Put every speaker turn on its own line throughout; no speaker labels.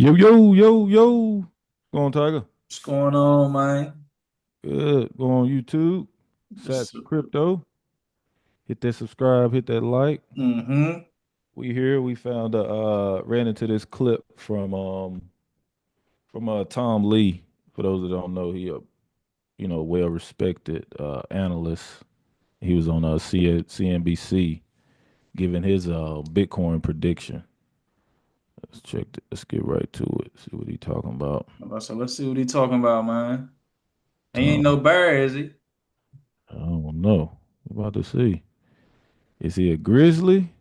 Yo, yo, yo, yo. Go on, Tiger.
What's going on, man?
Good. Go on YouTube. Sats Crypto. Hit that subscribe, hit that like.
Mm-hmm.
We here. We found ran into this clip from Tom Lee. For those that don't know, he a well respected analyst. He was on CNBC giving his Bitcoin prediction. Let's get right to it. See what he talking about.
So let's see what he talking about, man. He ain't no
Tom,
bear, is he?
I don't know. We're about to see. Is he a grizzly?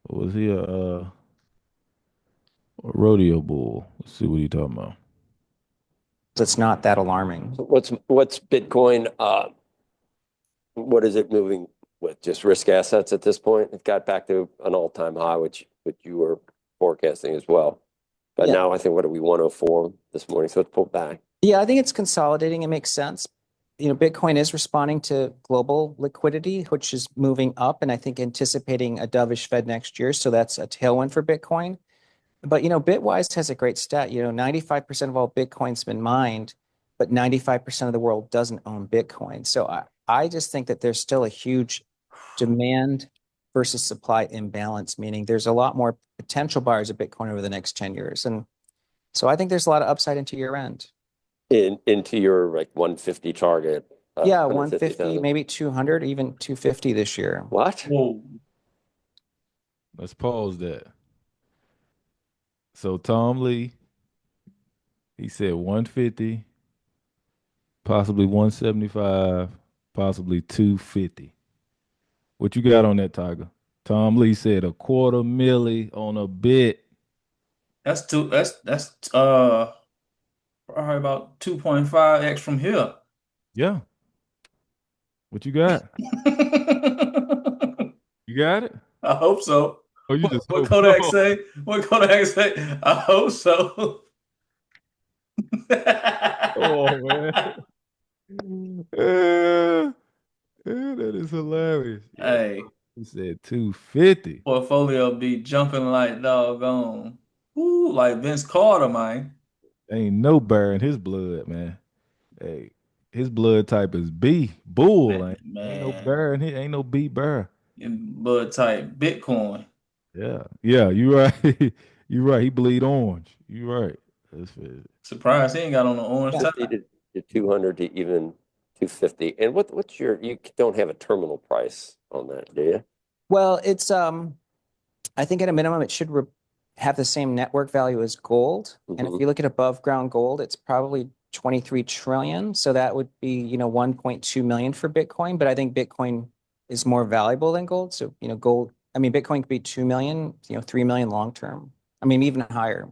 Or was he a rodeo bull? Let's see what he talking about.
It's not that alarming.
What's Bitcoin? What is it moving with? Just risk assets at this point? It got back to an all-time high, which you were forecasting as well. But
Yeah.
now I think what are we 104 this morning? So it's pulled back.
Yeah, I think it's consolidating. It makes sense. Bitcoin is responding to global liquidity, which is moving up, and I think anticipating a dovish Fed next year. So that's a tailwind for Bitcoin. But Bitwise has a great stat. 95% of all Bitcoin's been mined, but 95% of the world doesn't own Bitcoin. So I just think that there's still a huge demand versus supply imbalance, meaning there's a lot more potential buyers of Bitcoin over the next 10 years. And so I think there's a lot of upside into year end.
Into your like 150 target,
Yeah, 150,
150,000.
maybe 200, even 250 this year.
What?
Whoa.
Let's pause that. So Tom Lee, he said 150, possibly 175, possibly 250. What you got on that, Tiger? Tom Lee said a quarter milli on a bit.
That's probably about 2.5x from here.
Yeah. What you got? You got it?
I hope so.
Oh, you
What,
just
what
hope.
Kodak say? What Kodak say? I hope so.
Oh man. Uh, that is hilarious. Yeah.
Hey,
He said 250.
portfolio be jumping like doggone. Ooh, like Vince Carter, man.
Ain't no bear in his blood, man. Hey, his blood type is B, bull. Ain't no
Man,
bear in here. Ain't no B bear.
blood type Bitcoin.
Yeah. Yeah, you right. You right. He bleed orange. You right. That's it.
Surprised he ain't got on the orange
Yeah.
tie.
50 to 200 to even 250. And what's you don't have a terminal price on that, do you?
Well, I think at a minimum it should have the same network value as gold. And if
Hmm.
you look at above ground gold, it's probably 23 trillion. So that would be, 1.2 million for Bitcoin. But I think Bitcoin is more valuable than gold. So, gold, I mean, Bitcoin could be 2 million, 3 million long term. I mean, even higher.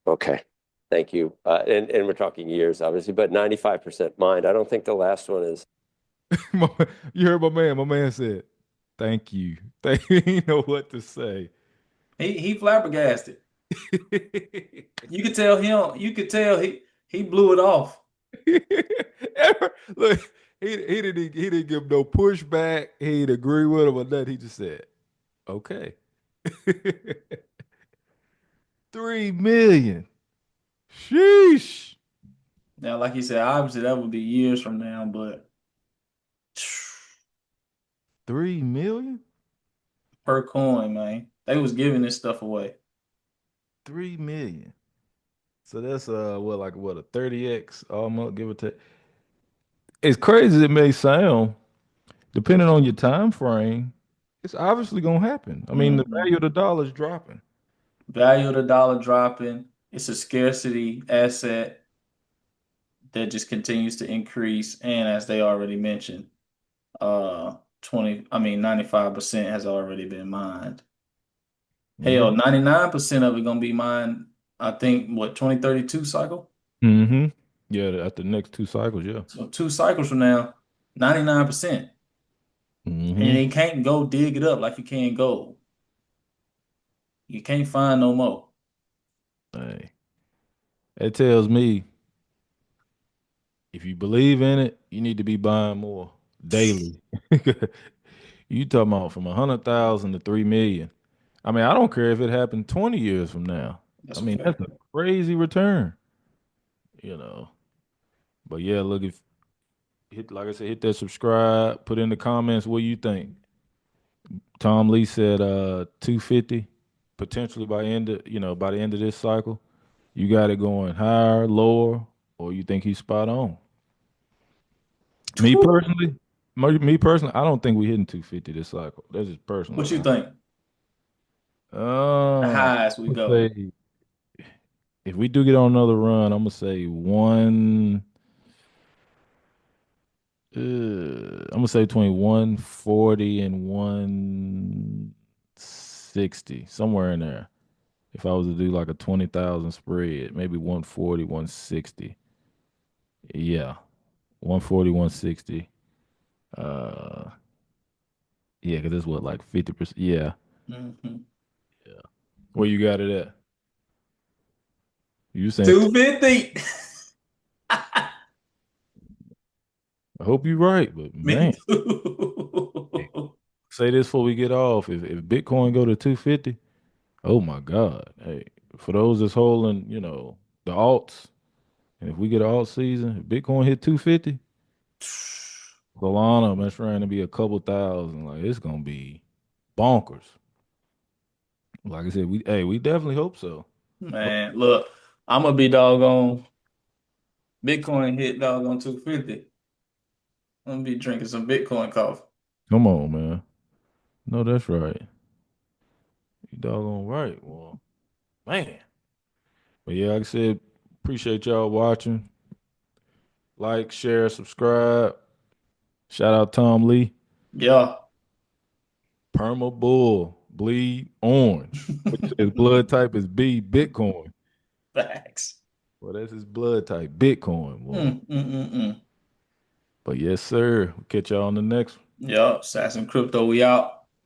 Okay. Thank you. And we're talking years, obviously, but 95% mined. I don't think the last one is.
You heard my man. My man said, "Thank you." Thank you. He know what to say.
He flabbergasted. You could tell him. You could tell he blew it off.
Look, he didn't give no pushback. He didn't agree with him or nothing. He just said, "Okay." 3 million. Sheesh.
Now, like he said, obviously that would be years from now, but
3 million?
per coin, man, they was giving this stuff away.
3 million. So that's what a 30x almost give or take. As crazy as it may sound, depending on your time frame, it's obviously gonna happen. I mean, the
Mhm.
value of the dollar is dropping.
Value of the dollar dropping. It's a scarcity asset that just continues to increase, and as they already mentioned, 95% has already been mined. Hell,
Mm-hmm.
99% of it gonna be mined, I think, what, 2032 cycle?
Mm-hmm. Yeah, at the next two cycles, yeah.
So 2 cycles from now, 99%. And
Mm-hmm.
you can't go dig it up like you can gold. You can't find no more.
Hey, it tells me if you believe in it, you need to be buying more daily. You talking about from 100,000 to 3 million. I mean, I don't care if it happened 20 years from now.
That's
I
a
mean,
fact.
that's a crazy return, you know. But yeah, look, if hit like I said, hit that subscribe, put in the comments what you think. Tom Lee said 250 potentially by the end of this cycle. You got it going higher, lower, or you think he's spot on? Me personally, I don't think we're hitting 250 this cycle. That's just personal.
What you think? The
Uh,
highs we
I'm
go.
gonna say if we do get on another run, I'm gonna say I'm gonna say between 140 and 160, somewhere in there. If I was to do like a 20,000 spread, maybe 140, 160. Yeah, 140, 160. Uh, yeah, because it's what, like 50%. Yeah.
Mhm.
Where you got it at? You saying,
250.
I hope you're right, but
Me
man,
too.
say this before we get off. If Bitcoin go to 250, oh my God. Hey, for those that's holding, the alts, and if we get an alt season, if Bitcoin hit 250, Solana, that's trying to be a couple thousand. Like it's gonna be bonkers. Like I said, we definitely hope so.
Man, look, I'm gonna be doggone Bitcoin hit doggone 250. I'm gonna be drinking some Bitcoin coffee.
Come on, man. No, that's right. You doggone right. Well, man. But yeah, like I said, appreciate y'all watching. Like, share, subscribe. Shout out Tom Lee.
Yeah.
Perma Bull. Bleed orange. Which his blood type is B, Bitcoin.
Facts.
Well, that's his blood type, Bitcoin. Well,
Mm.
but yes, sir. We'll catch y'all on the next one.
Yeah. Assassin Crypto, we out.